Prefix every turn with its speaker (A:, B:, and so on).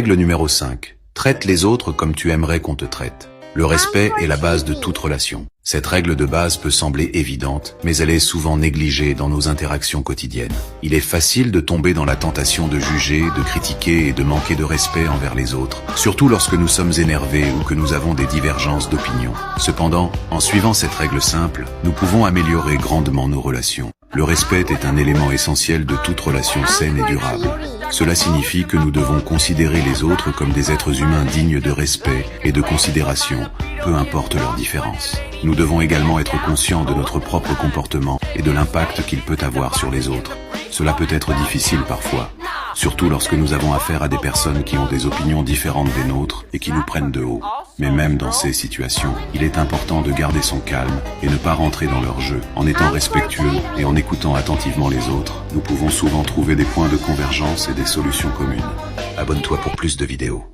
A: Règle numéro 5. Traite les autres comme tu aimerais qu'on te traite. Le respect est la base de toute relation. Cette règle de base peut sembler évidente, mais elle est souvent négligée dans nos interactions quotidiennes. Il est facile de tomber dans la tentation de juger, de critiquer et de manquer de respect envers les autres, surtout lorsque nous sommes énervés ou que nous avons des divergences d'opinion. Cependant, en suivant cette règle simple, nous pouvons améliorer grandement nos relations. Le respect est un élément essentiel de toute relation saine et durable. Cela signifie que nous devons considérer les autres comme des êtres humains dignes de respect et de considération, peu importe leurs différences. Nous devons également être conscients de notre propre comportement et de l'impact qu'il peut avoir sur les autres. Cela peut être difficile parfois, surtout lorsque nous avons affaire à des personnes qui ont des opinions différentes des nôtres et qui nous prennent de haut. Mais même dans ces situations, il est important de garder son calme et ne pas rentrer dans leur jeu. En étant respectueux et en écoutant attentivement les autres, nous pouvons souvent trouver des points de convergence et des solutions communes. Abonne-toi pour plus de vidéos.